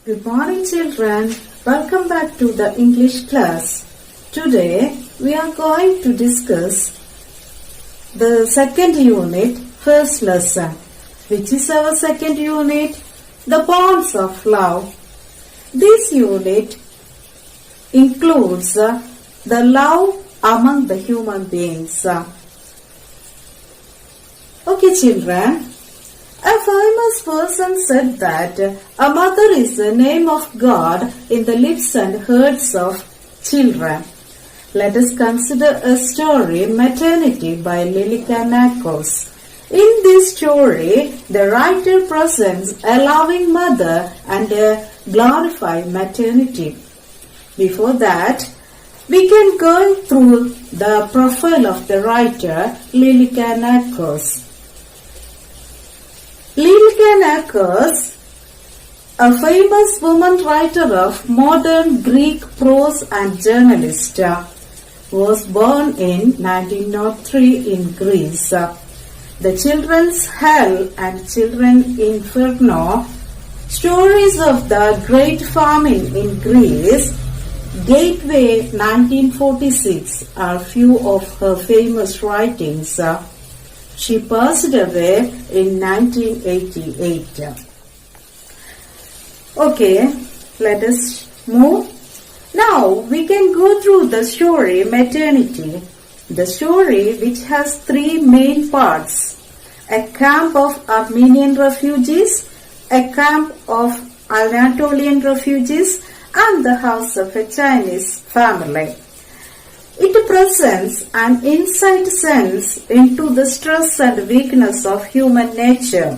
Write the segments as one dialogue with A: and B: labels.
A: Good morning, children. Welcome back to the English class. Today we are going to discuss the second unit, first lesson. Which is our second unit? The bonds of love. This unit includes the love among the human beings. Okay, children. A famous person said that a mother is the name of God in the lips and hearts of children. Let us consider a story, Maternity by Lilika Nakos. In this story, the writer presents a loving mother and a glorified maternity. Before that, we can go through the profile of the writer, Lilika Nakos. Lilika Nakos, a famous woman writer of modern Greek prose and journalist, was born in 1903 in Greece. The Children's Hell and Children Inferno, Stories of the Great Famine in Greece, Gateway 1946 are few of her famous writings. She passed away in 1988. Okay, let us move. Now we can go through the story Maternity. The story which has three main parts. A camp of Armenian refugees, a camp of Anatolian refugees, and the house of a Chinese family. It presents an insight sense into the stress and weakness of human nature.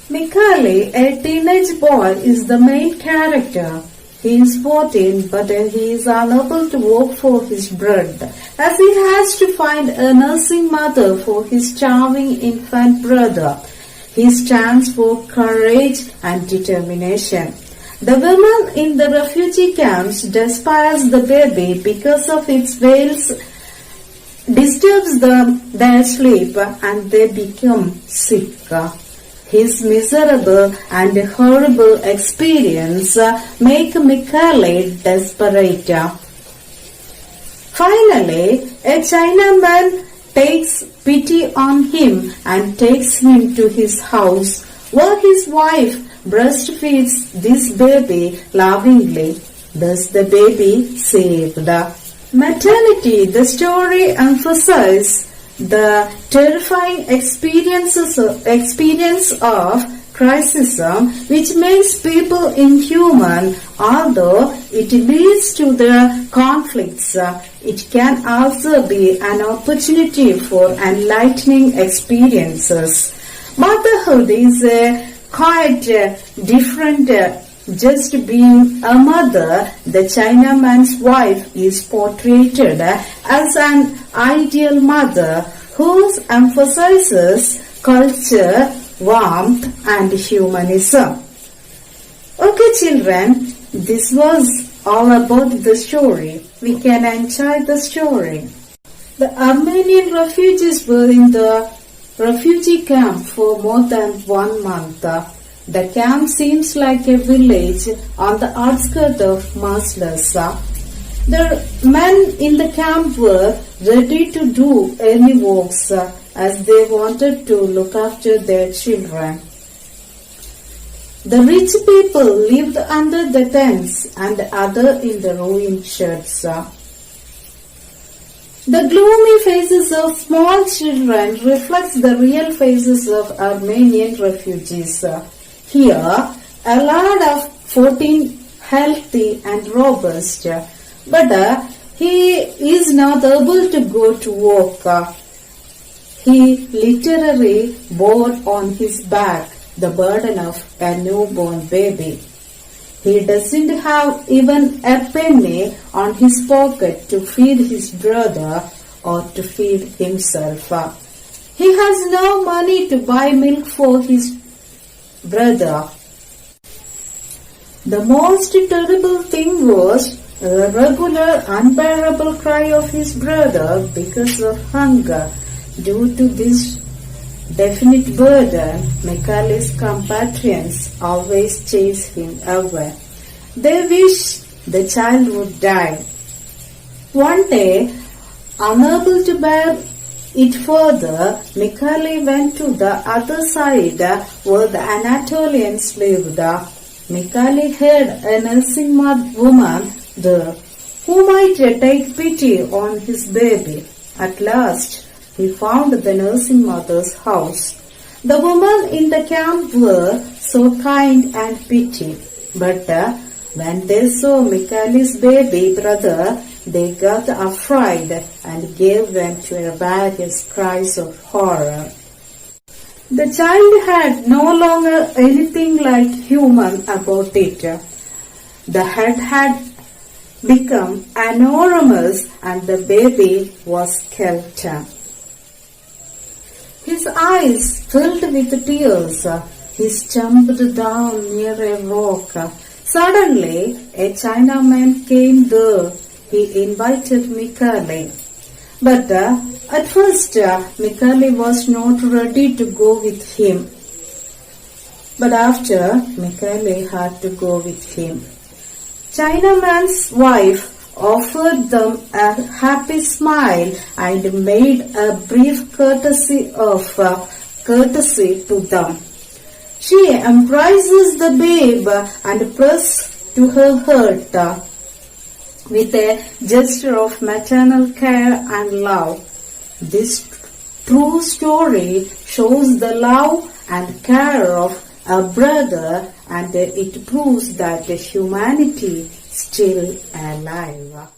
A: Mikhail, a teenage boy, is the main character. He is 14, but he is unable to work for his bread, as he has to find a nursing mother for his charming infant brother. He stands for courage and determination. The women in the refugee camps despise the baby because of its wails disturbs their sleep and they become sick. His miserable and horrible experience make Mikhail desperate. Finally, a Chinaman takes pity on him and takes him to his house, where his wife breastfeeds this baby lovingly. Thus the baby saved. Maternity, the story emphasizes the terrifying experience of criticism which makes people inhuman. Although it leads to the conflicts, it can also be an opportunity for enlightening experiences. Motherhood is quite different. Just being a mother, the Chinaman's wife is portrayed as an ideal mother who emphasizes culture, warmth and humanism. Okay, children, this was all about the story. We can enjoy the story. The Armenian refugees were in the refugee camp for more than 1 month. The camp seems like a village on the outskirts of Maslas. The men in the camp were ready to do any works as they wanted to look after their children. The rich people lived under the tents and other in the ruined sheds. The gloomy faces of small children reflects the real faces of Armenian refugees. Here, a lad of 14, healthy and robust, but he is not able to go to work. He literally bore on his back the burden of a newborn baby. He doesn't have even a penny on his pocket to feed his brother or to feed himself. He has no money to buy milk for his brother. The most terrible thing was the regular unbearable cry of his brother because of hunger. Due to this definite burden, Michaelis' compatriots always chase him away. They wish the child would die. One day, unable to bear it further, Michaeli went to the other side where the Anatolians lived. Michaeli heard a nursing woman there who might take pity on his baby. At last, he found the nursing mother's house. The women in the camp were so kind and pity, but when they saw Michaeli's baby brother, they got afraid and gave vent to various cries of horror. The child had no longer anything like human about it. The head had become enormous and the baby was skeleton. His eyes filled with tears. He jumped down near a rock. Suddenly, a Chinaman came there. He invited Michaeli. But at first, Michaeli was not ready to go with him. But after, Michaeli had to go with him. Chinaman's wife offered them a happy smile and made a brief courtesy to them. She embraces the babe and presses to her heart with a gesture of maternal care and love. This true story shows the love and care of a brother, and it proves that humanity is still alive.